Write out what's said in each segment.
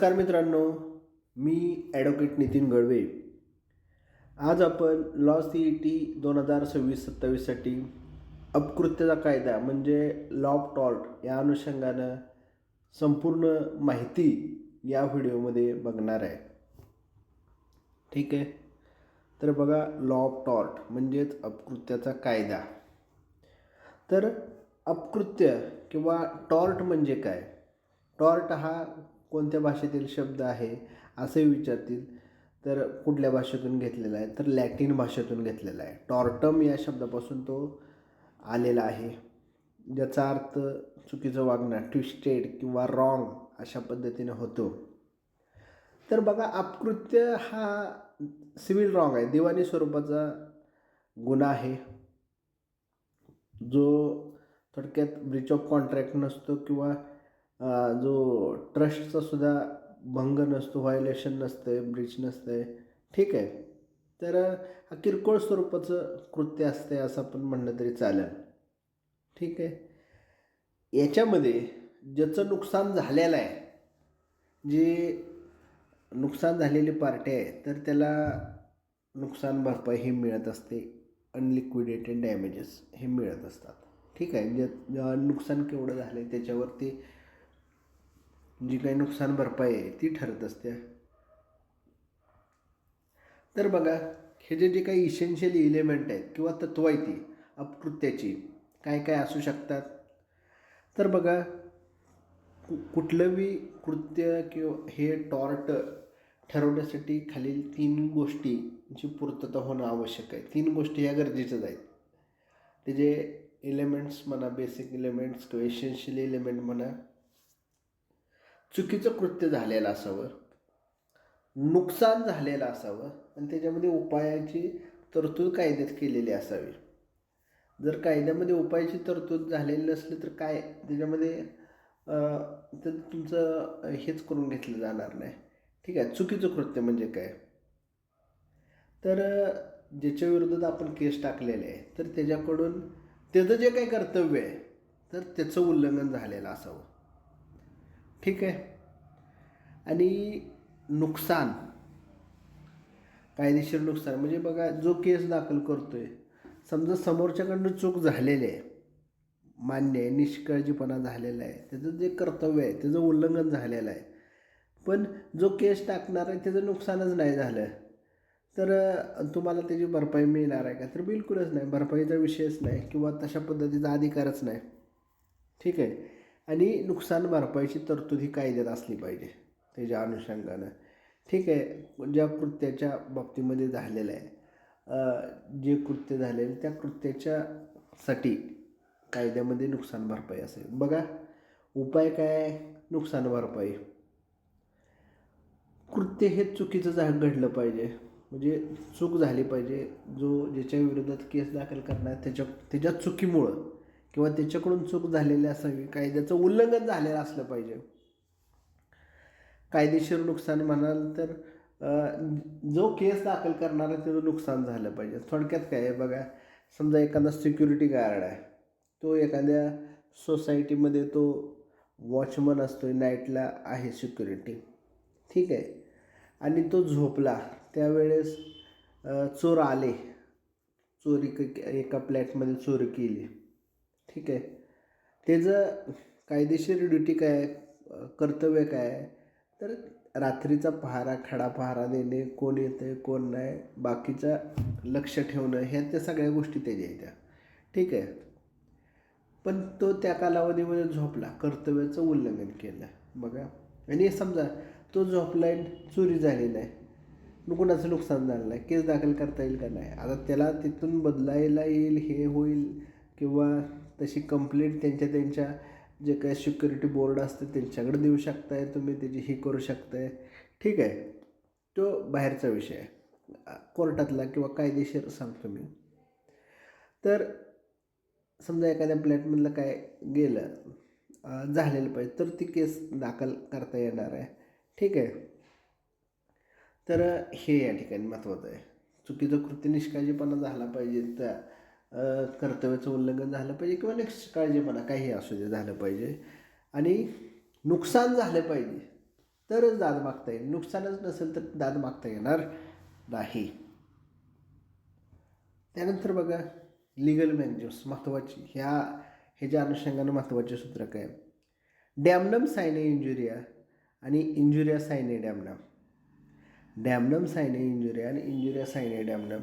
नमस्कार मित्रांनो, मी ॲडव्होकेट नितीन गळवे. आज आपण लॉ सी ई टी 2026-27साठी अपकृत्यचा कायदा म्हणजे लॉ ऑफ टॉर्ट या अनुषंगानं संपूर्ण माहिती या व्हिडिओमध्ये बघणार आहे. ठीक आहे. तर बघा, लॉ ऑफ टॉर्ट म्हणजेच अपकृत्याचा कायदा. तर अपकृत्य किंवा टॉर्ट म्हणजे काय? टॉर्ट हा कोणत्या भाषेतील शब्द आहे असे विचारतील तर कुठल्या भाषेतून घेतलेला आहे, तर लॅटिन भाषेतून घेतलेला आहे. टॉर्टम या शब्दापासून तो आलेला आहे, ज्याचा अर्थ चुकीचं वागणं, ट्विस्टेड किंवा रॉंग अशा पद्धतीने होतो. तर बघा, अपकृत्य हा सिव्हिल रॉंग आहे, दिवाणी स्वरूपाचा गुन्हा आहे, जो थोडक्यात ब्रीच ऑफ कॉन्ट्रॅक्ट नसतो किंवा जो ट्रस्टचा सुद्धा भंग नसतो, व्हायोलेशन नसतं, ब्रीच नसतं. ठीक आहे. तर हा किरकोळ स्वरूपाचं कृत्य असते असं आपण म्हणलं तरी चालेल. ठीक आहे. याच्यामध्ये ज्याचं नुकसान झालेलं आहे, जे नुकसान झालेली पार्टी आहे, तर त्याला नुकसान भरपाई ही मिळत असते. अनलिक्विडेटेड डॅमेजेस हे मिळत असतात. ठीक आहे. नुकसान केवढं झालं आहे त्याच्यावरती जी काही नुकसान भरपाई आहे ती ठरत असते. तर बघा, हे जे काही इसेन्शियल इलेमेंट आहेत किंवा तत्व आहे ती अपकृत्याची काय काय असू शकतात. तर बघा, कुठलं बी कृत्य किंवा हे टॉर्ट ठरवण्यासाठी खालील 3 गोष्टींची पूर्तता होणं आवश्यक आहे. 3 गोष्टी ह्या गरजेच्याच आहेत. ते जे एलिमेंट्स म्हणा, बेसिक एलिमेंट्स किंवा इसेन्शियल एलिमेंट म्हणा, चुकीचं कृत्य झालेलं असावं, नुकसान झालेलं असावं आणि त्याच्यामध्ये उपायाची तरतूद कायद्यात केलेली असावी. जर कायद्यामध्ये उपायाची तरतूद झालेली नसली तर काय त्याच्यामध्ये तर तुमचं हेच करून घेतलं जाणार नाही. ठीक आहे. चुकीचं कृत्य म्हणजे काय? तर ज्याच्या विरोधात आपण केस टाकलेले आहे तर त्याच्याकडून त्याचं जे काही कर्तव्य आहे तर त्याचं उल्लंघन झालेलं असावं. ठीक आहे. आणि नुकसान, कायदेशीर नुकसान म्हणजे बघा, जो केस दाखल करतोय, समजा समोरच्याकडनं चूक झालेली आहे, मान्य आहे, निष्काळजीपणा झालेला आहे, त्याचं जे कर्तव्य आहे त्याचं उल्लंघन झालेलं आहे, पण जो केस टाकणार आहे त्याचं नुकसानच नाही झालं, तर तुम्हाला त्याची भरपाई मिळणार आहे का? तर बिलकुलच नाही. भरपाईचा विषयच नाही किंवा तशा पद्धतीचा अधिकारच नाही. ठीक आहे. आणि नुकसान भरपाईची तरतूद ही कायद्यात असली पाहिजे त्याच्या अनुषंगानं. ठीक आहे. ज्या कृत्याच्या बाबतीमध्ये झालेलं आहे, जे कृत्य झालेलं त्या कृत्याच्यासाठी कायद्यामध्ये नुकसान भरपाई असेल. बघा, उपाय काय? नुकसान भरपाई. कृत्य हे चुकीचं घडलं पाहिजे, म्हणजे चूक झाली पाहिजे. ज्याच्या विरोधात केस दाखल करणार त्याच्या चुकीमुळं किंवा त्याच्याकडून चूक झालेली असावी, कायद्याचं उल्लंघन झालेलं असलं पाहिजे. कायदेशीर नुकसान म्हणाल तर जो केस दाखल करणार आहे त्याचं नुकसान झालं पाहिजे. थोडक्यात काय आहे बघा, समजा एखादा सिक्युरिटी गार्ड आहे, तो एखाद्या सोसायटीमध्ये तो वॉचमन असतो, नाईटला आहे सिक्युरिटी. ठीक आहे. आणि तो झोपला त्यावेळेस चोर आले, एका फ्लॅटमध्ये चोरी केली. ठीक आहे. त्याचं कायदेशीर ड्युटी काय आहे, कर्तव्य काय आहे, तर रात्रीचा पहारा, खडा पहारा देणे, कोण येतं कोण नाही, बाकीचं लक्ष ठेवणं, ह्या त्या सगळ्या गोष्टी त्याच्या येत्या. ठीक आहे. पण तो त्या कालावधीमध्ये झोपला, कर्तव्याचं उल्लंघन केलं. बघा, आणि समजा तो झोपला, चोरी झाली नाही, कुणाचं नुकसान झालं नाही, केस दाखल करता येईल का? नाही. आता त्याला तिथून बदलायला येईल, हे होईल, किंवा तशी कंप्लेंट त्यांच्या जे काही सिक्युरिटी बोर्ड असते त्यांच्याकडे देऊ शकताय तुम्ही, त्याची ही करू शकताय. ठीक आहे. तो बाहेरचा विषय आहे, कोर्टातला किंवा कायदेशीर सांगतो मी. तर समजा एखाद्या फ्लॅटमधलं काय गेलं, झालेलं पाहिजे, तर ती केस दाखल करता येणार आहे. ठीक आहे. तर हे या ठिकाणी महत्त्वाचं आहे. चुकीचं कृत्य निष्काळजीपणा झाला पाहिजे, त्या कर्तव्याचं उल्लंघन झालं पाहिजे किंवा निष्काळजीपणा काही असू दे झालं पाहिजे, आणि नुकसान झालं पाहिजे, तरच दाद मागता येईल. नुकसानच नसेल तर दाद मागता येणार नाही. त्यानंतर बघा लिगल मॅनेजर्स महत्त्वाची, ह्याच्या अनुषंगानं महत्त्वाचे सूत्र काय, डॅमनम सायने इंजुरिया आणि इंजुरिया सायने डॅमनम. डॅमनम सायने इंजुरिया आणि इंजुरिया सायने डॅमनम.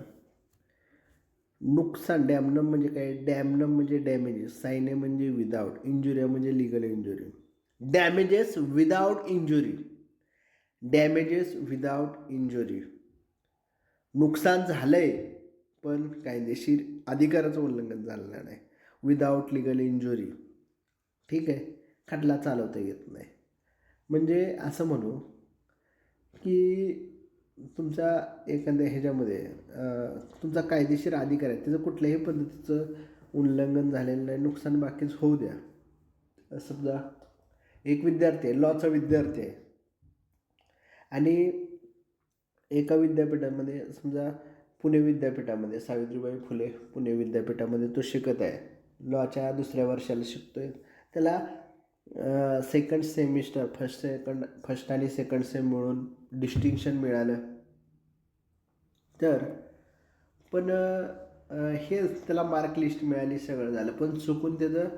नुकसान, डॅमनम म्हणजे काय, डॅमनम म्हणजे डॅमेजेस, सायने म्हणजे विदाऊट, इंजुरिया म्हणजे legal injury. Damages without injury, damages without injury. नुकसान झालं आहे पण कायदेशीर अधिकाराचं उल्लंघन झालेलं नाही, विदाऊट लिगल इंजुरी. ठीक आहे, खटला चालवता येत नाही. म्हणजे असं म्हणू की तुमच्या एखाद्या ह्याच्यामध्ये तुमचा कायदेशीर अधिकार आहे, त्याचं कुठल्याही पद्धतीचं उल्लंघन झालेलं नाही, नुकसान बाकीच होऊ द्या. समजा एक विद्यार्थी आहे, लॉचा विद्यार्थी आहे आणि एका विद्यापीठामध्ये, समजा पुणे विद्यापीठामध्ये, सावित्रीबाई फुले पुणे विद्यापीठामध्ये तो शिकत आहे, लॉच्या दुसऱ्या वर्षाला शिकतो आहे. त्याला सेकंड सेमिस्टर फर्स्ट आणि सेकंड सेम मिळून डिस्टिंक्शन मिळालं. तर पण हे त्याला मार्क लिस्ट मिळाली, सगळं झालं, पण चुकून त्याचं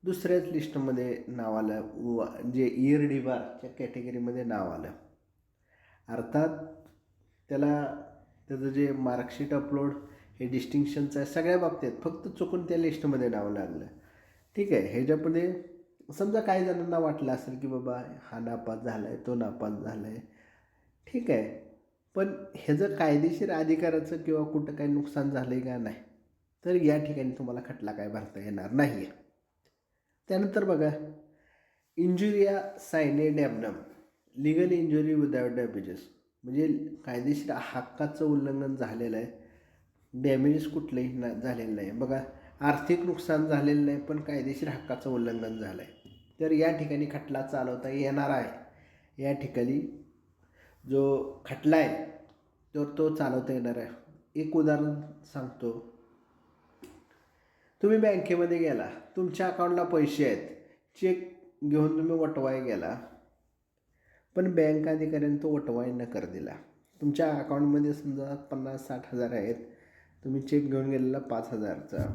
दुसऱ्याच लिस्टमध्ये नाव आलं, जे इयर डिबारच्या कॅटेगरीमध्ये नाव आलं. अर्थात त्याला त्याचं जे मार्कशीट अपलोड हे डिस्टिंक्शनचं आहे सगळ्या बाबतीत, फक्त चुकून त्या लिस्टमध्ये नाव लागलं. ठीक आहे, ह्याच्यामध्ये समजा काही जणांना वाटलं असेल की बाबा हा नापास झाला आहे, तो नापास झाला आहे, ठीक आहे, पण ह्याचं कायदेशीर अधिकाराचं किंवा कुठं काही नुकसान झालं आहे का नाही, तर या ठिकाणी तुम्हाला खटला काय भरता येणार नाही आहे. त्यानंतर बघा इंजुरिया सायने डॅमनम, लिगल इंजुरी विदाउट डॅमेजेस, म्हणजे कायदेशीर हक्काचं उल्लंघन झालेलं आहे, डॅमेजेस कुठलंही झालेलं नाही. बघा आर्थिक नुकसान झालेलं नाही पण कायदेशीर हक्काचं उल्लंघन झालं आहे, तर या ठिकाणी खटला चालवता येणार आहे. या ठिकाणी जो खटला आहे तो चालवता येणार आहे. एक उदाहरण सांगतो. तुम्ही बँकेमध्ये गेला, तुमच्या अकाउंटला पैसे आहेत, चेक घेऊन तुम्ही वटवाय गेला, पण बँक अधिकाऱ्याने तो वटवाय नकार दिला. तुमच्या अकाउंटमध्ये समजा 50-60 हजार आहेत, तुम्ही चेक घेऊन गेलेला 5,000चा,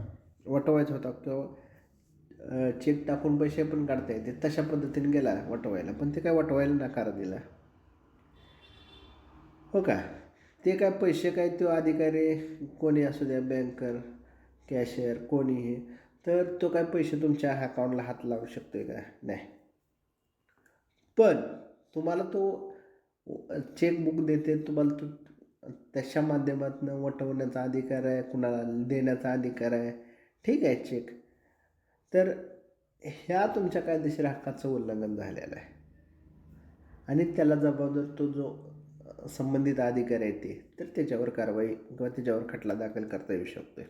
वटवायचा होता किंवा चेक टाकून पैसे पण काढता येते, तशा पद्धतीने गेला वटवायला, पण ते काय वटवायला नकार दिला, हो का. ते काय पैसे काय तो अधिकारी कोणी असू द्या, बँकर, कॅशियर, कोणीही, तर तो काय पैसे तुमच्या अकाउंटला हात लावू शकतो का, नाही. पण तुम्हाला तो चेकबुक देते, तुम्हाला तो त्याच्या माध्यमातून वटवण्याचा अधिकार आहे, कुणाला देण्याचा अधिकार आहे, ठीक आहे चेक. तर ह्या तुमच्या कायदेशीर हक्काचं उल्लंघन झालेलं आहे आणि त्याला जबाबदार तो जो संबंधित अधिकारी आहे ते, तर त्याच्यावर कारवाई किंवा त्याच्यावर खटला दाखल करता येऊ शकतो.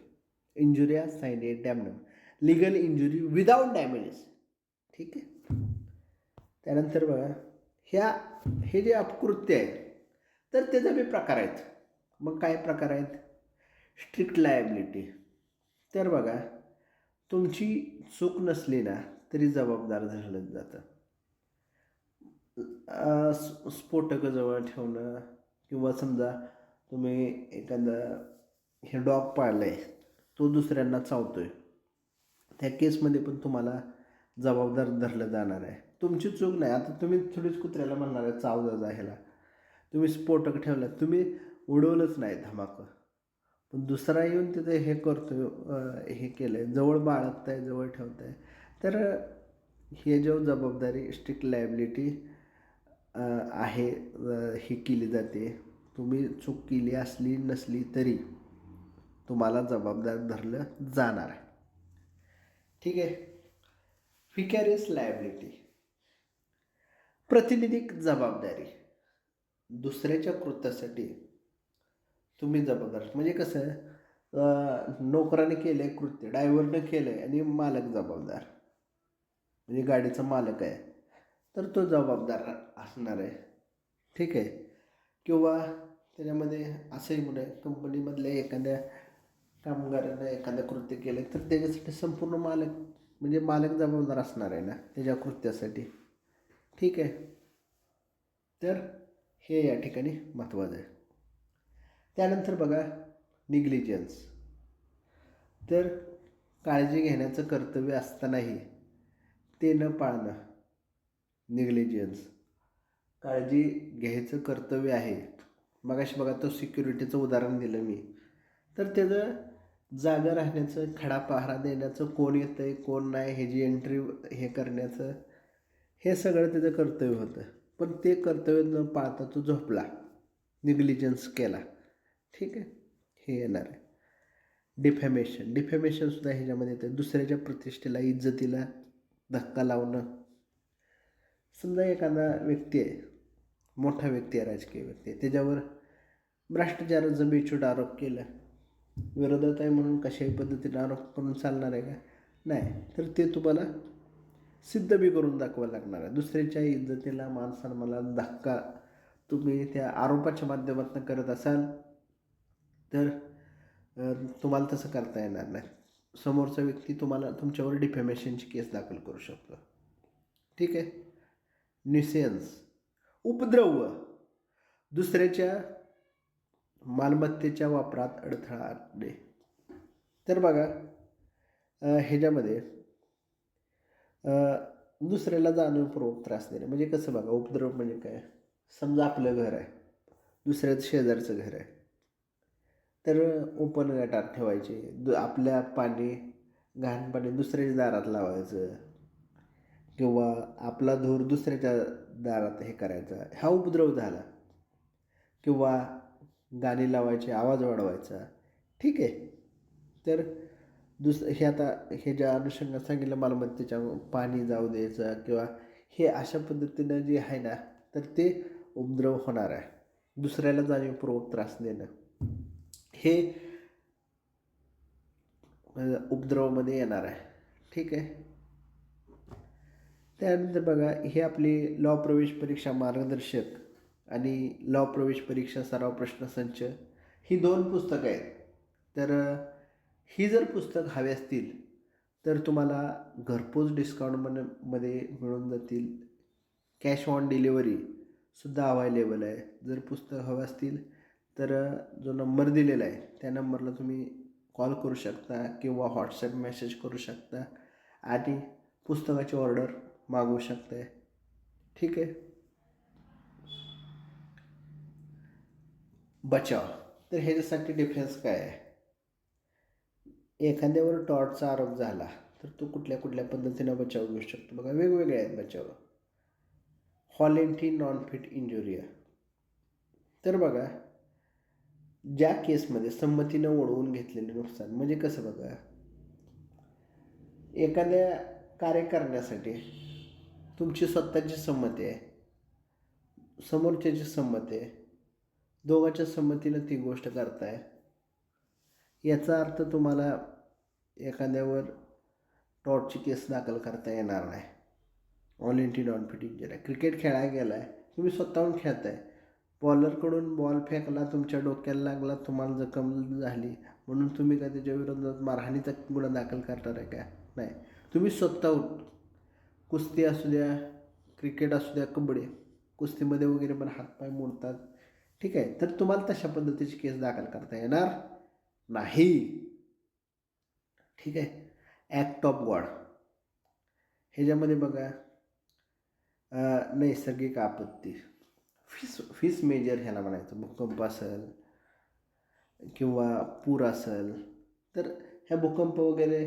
इंजुरिया सायने डॅमनम, लिगल इंजुरी विदाऊट डॅमेजेस. ठीक आहे. त्यानंतर बघा हे जे अपकृत्य आहे तर त्याचे बी प्रकार आहेत. मग काय प्रकार आहेत, स्ट्रिक्ट लायबिलिटी. तर बघा तुमची चूक नसली ना तरी जबाबदार धरलं जातं. स्फोटकं जवळ ठेवणं किंवा समजा तुम्ही एखादं हे डॉग पाळलं आहे, तो दुसऱ्यांना चावतोय, त्या केसमध्ये पण तुम्हाला जबाबदार धरलं जाणार आहे. तुमची चूक नाही. आता तुम्ही थोडीच कुत्र्याला म्हणणार आहे चाव जा ह्याला, तुम्ही स्फोटक ठेवला, तुम्ही उडवलंच नाही धमाकं, पण दुसरा येऊन तिथे हे करतोय, हे केलं आहे, जवळ बाळगताय, जवळ ठेवताय, तर हे जो जबाबदारी स्ट्रिक्ट लायबिलिटी आहे ही केली जाते. तुम्ही चूक केली असली नसली तरी तुम्हाला जबाबदार धरलं जाणार आहे. ठीक आहे. व्हिकॅरियस लायबिलिटी, प्रतिनिधिक जबाबदारी, दुसऱ्याच्या कृत्यासाठी तुम्ही जबाबदार. म्हणजे कसं, नोकराने केलं आहे कृत्य, ड्रायव्हरनं केलं आहे आणि मालक जबाबदार, म्हणजे गाडीचा मालक आहे तर तो जबाबदार असणार आहे. ठीक आहे. किंवा त्याच्यामध्ये असंही म्हणूया, कंपनीमधल्या एखाद्या कामगारानं एखादं कृत्य केलं तर त्याच्यासाठी संपूर्ण मालक जबाबदार असणार आहे ना त्याच्या कृत्यासाठी. ठीक आहे. तर हे या ठिकाणी महत्त्वाचं आहे. त्यानंतर बघा निग्लिजन्स. तर काळजी घेण्याचं कर्तव्य असतानाही ते न पाळणं, निग्लिजन्स. काळजी घ्यायचं कर्तव्य आहे. मगाशी बघा तो सिक्युरिटीचं उदाहरण दिलं मी. तर त्याचं जागा राहण्याचं, खडा पहारा देण्याचं, कोण येतं आहे कोण नाही ह्याची एंट्री हे करण्याचं, हे सगळं त्याचं कर्तव्य होतं. पण ते कर्तव्य न पाळता तो झोपला, निग्लिजन्स केला. ठीक आहे, हे येणार आहे. डिफॅमेशनसुद्धा ह्याच्यामध्ये येतं. दुसऱ्याच्या प्रतिष्ठेला, इज्जतीला धक्का लावणं. समजा एखादा व्यक्ती आहे, मोठा व्यक्ती आहे, राजकीय व्यक्ती आहे, त्याच्यावर भ्रष्टाचाराचं बेछूट आरोप केला. विरोधात आहे म्हणून कशाही पद्धतीने आरोप करून चालणार आहे का? नाही. तर ते तुम्हाला सिद्ध बी करून दाखवावं लागणार आहे. दुसऱ्याच्या इज्जतीला, मानसन्मानाला धक्का तुम्ही त्या आरोपाच्या माध्यमातून करत असाल तर तुम्हाला तसं करता येणार नाही. समोरचा व्यक्ती तुम्हाला तुमच्यावर डिफॅमेशनची केस दाखल करू शकतो. ठीक आहे. न्यूसेन्स, उपद्रव, दुसऱ्याच्या मालमत्तेच्या वापरात अडथळा आणणे. तर बघा ह्याच्यामध्ये दुसऱ्याला जाणीवपूर्वक त्रास देणे म्हणजे कसं बघा, उपद्रव म्हणजे काय? समजा आपलं घर आहे, दुसऱ्याचं शेजारचं घर आहे, तर ओपन गटार ठेवायचे, आपल्या घाण पाणी दुसऱ्याच्या दारात लावायचं किंवा आपला धूर दुसऱ्याच्या दारात हे करायचा, हा उपद्रव झाला. किंवा गाणी लावायची, आवाज वाढवायचा. ठीक आहे. तर हे आता हे ज्या अनुषंगाने सांगितलं, मालमत्तेच्या पाणी जाऊ द्यायचं किंवा हे अशा पद्धतीनं जे आहे ना, तर ते उपद्रव होणार आहे. दुसऱ्याला जाणीवपूर्वक त्रास देणं हे उपद्रवामध्ये येणार आहे. ठीक आहे. त्यानंतर बघा हे आपली लॉ प्रवेश परीक्षा मार्गदर्शक आणि लॉ प्रवेश परीक्षा सराव प्रश्नसंच ही 2 पुस्तकं आहेत. तर ही जर पुस्तक हवी असतील तर तुम्हाला घरपोच डिस्काउंटमध्ये मिळून जातील. कॅश ऑन डिलिव्हरीसुद्धा अवेलेबल आहे. जर पुस्तक हवं असतील तर जो नंबर दिलेला आहे त्या नंबरला तुम्ही कॉल करू शकता किंवा व्हॉट्सॲप मेसेज करू शकता आणि पुस्तकाची ऑर्डर मागवू शकताय. ठीक आहे. बचाव. तर ह्याच्यासाठी डिफेन्स काय आहे? एखाद्यावर टॉर्चचा आरोप झाला तर तो कुठल्या कुठल्या पद्धतीनं बचाव घेऊ शकतो? बघा वेगवेगळे आहेत बचाव. हॉलेंटी नॉन फिट इंजुरिया. तर बघा ज्या केसमध्ये संमतीनं ओढवून घेतलेले नुकसान म्हणजे कसं बघा, एखाद्या कार्य करण्यासाठी तुमची स्वतःची संमती आहे, समोरच्याची संमती आहे, दोघांच्या संमतीनं ती गोष्ट करताय. याचा अर्थ तुम्हाला एखाद्यावर टॉर्चची केस दाखल करता येणार नाही. हॉलेंटी नॉन फिट इंजुरी. क्रिकेट खेळायला गेला आहे, तुम्ही स्वतःहून खेळताय, बॉलरकडून बॉल फेकला, तुमच्या डोक्याला लागला, तुम्हाला जखम झाली म्हणून तुम्ही काय त्याच्या विरोधात मारहाणीचा गुन्हा दाखल करणार आहे का? नाही. तुम्ही स्वतःहून कुस्ती असू द्या, क्रिकेट असू द्या, कबड्डी, कुस्तीमध्ये वगैरे पण हातपाय मोडतात. ठीक आहे. तर तुम्हाला तशा पद्धतीची केस दाखल करता येणार नाही. ठीक आहे. ॲक्ट ऑफ गॉड ह्याच्यामध्ये बघा नैसर्गिक आपत्ती, फीस मेजर ह्याला म्हणायचं. भूकंप असेल किंवा पूर असेल तर ह्या भूकंप वगैरे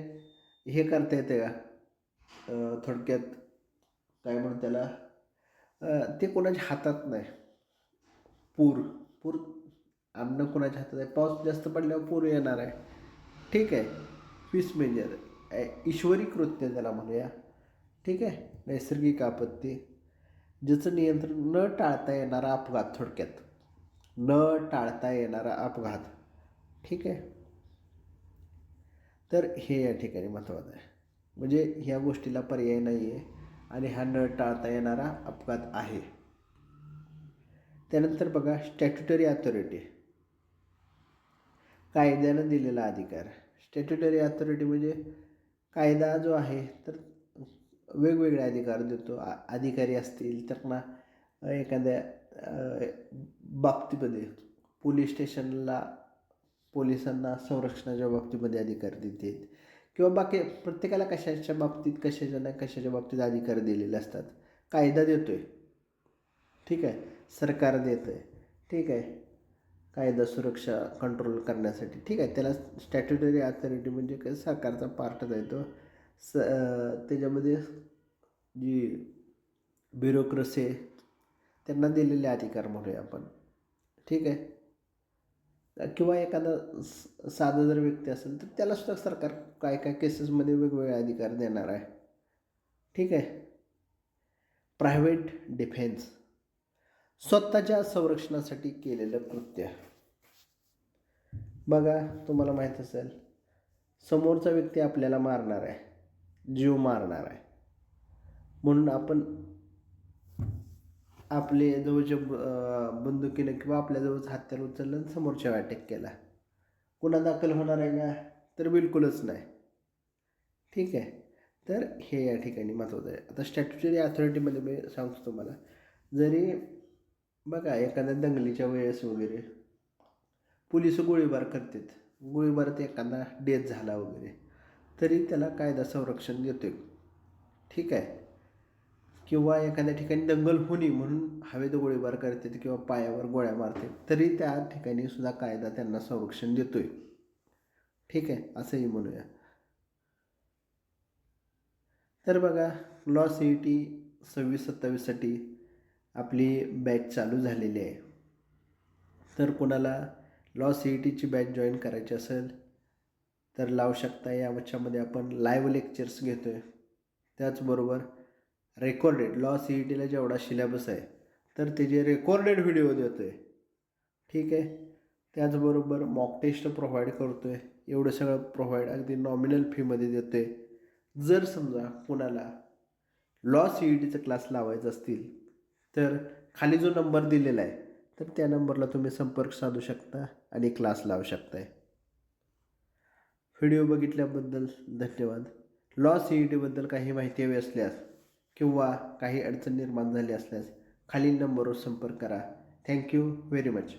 हे करता येते का? थोडक्यात काय म्हणू त्याला, ते कोणाच्या हातात नाही. पूर पूर अन्न कोणाच्या हातात आहे? पाऊस जास्त पडल्यावर पूर येणार आहे. ठीक आहे. फीस मेजर ईश्वरी कृत्य त्याला म्हणूया. ठीक आहे. नैसर्गिक आपत्ती, ज्याचं नियंत्रण न टाळता येणारा अपघात, थोडक्यात न टाळता येणारा अपघात. ठीक आहे. तर हे या ठिकाणी महत्त्वाचं आहे. म्हणजे ह्या गोष्टीला पर्याय नाही आहे आणि हा न टाळता येणारा अपघात आहे. त्यानंतर बघा स्टॅट्युटरी अथॉरिटी, कायद्यानं दिलेला अधिकार. स्टॅट्युटरी अथॉरिटी म्हणजे कायदा जो आहे तर वेगवेगळे अधिकार देतो. अधिकारी असतील त्यांना एखाद्या बाबतीमध्ये पोलीस स्टेशनला पोलिसांना संरक्षणाच्या बाबतीमध्ये अधिकार देतात किंवा बाकी प्रत्येकाला कशाच्या बाबतीत कशाच्या ना कशाच्या बाबतीत अधिकार दिलेले असतात. कायदा देतो आहे, ठीक आहे, सरकार देतं आहे, ठीक आहे, कायदा सुरक्षा कंट्रोल करण्यासाठी, ठीक आहे, त्याला स्टॅट्युटरी अथॉरिटी म्हणजे काय सरकारचा पार्टच आहे तो. त्याच्यामध्ये जी ब्युरोक्रेसी आहे त्यांना दिलेले अधिकार म्हणूया आपण, ठीक आहे. किंवा एखादा साधा जर व्यक्ती असेल तर त्याला सुद्धा सरकार काय काय केसेसमध्ये वेगवेगळे अधिकार देणार आहे, ठीक आहे. प्रायव्हेट डिफेन्स स्वतःच्या संरक्षणासाठी केलेलं कृत्य. बघा, तुम्हाला माहीत असेल समोरचा व्यक्ती आपल्याला मारणार आहे, जीव मारणार आहे, म्हणून आपण आपले जवळच्या बंदुकीनं किंवा आपल्या जवळच हत्यार उचललं आणि समोरच्या अटॅक केला. गुन्हा दाखल होणार आहे का? तर बिलकुलच नाही, ठीक आहे. तर हे या ठिकाणी महत्त्वाचं आहे. आता स्टॅट्युटरी अथॉरिटीमध्ये मी सांगतो तुम्हाला, जरी बघा एखाद्या दंगलीच्या वेळेस वगैरे पोलिस गोळीबार करतात, गोळीबारात एखादा डेथ झाला वगैरे, तरी त्याला कायदा संरक्षण देतो, ठीक आहे. किंवा एखाद्या ठिकाणी दंगल होणी म्हणून हवेत गोळीबार करतात किंवा पायावर गोळ्या मारतात, तरी त्या ठिकाणी सुद्धा कायदा त्यांना संरक्षण देतो आहे, ठीक आहे, असंही म्हणूया. तर बघा, लॉ CET 26-27साठी आपली बॅच चालू झालेली आहे. तर कोणाला लॉ CETची बॅच जॉईन करायची असेल तर लावू शकता. याच्यामध्ये आपण लाईव्ह लेक्चर्स घेतो आहे, त्याचबरोबर रेकॉर्डेड लॉ CETला जेवढा सिलेबस आहे तर त्याचे रेकॉर्डेड व्हिडिओ देतो आहे, ठीक आहे. त्याचबरोबर मॉक टेस्ट प्रोव्हाइड करतो आहे. एवढं सगळं प्रोव्हाइड अगदी नॉमिनल फीमध्ये देतो आहे. जर समजा कोणाला लॉ CETचा क्लास लावायचा असतील तर खाली जो नंबर दिलेला आहे तर त्या नंबरला तुम्ही संपर्क साधू शकता आणि क्लास लावू शकताय. व्हिडिओ बघितल्याबद्दल धन्यवाद. लॉ CETबद्दल काही माहिती हवी असल्यास किंवा काही अडचण निर्माण झाली असल्यास खालील नंबरवर संपर्क करा. Thank you very much.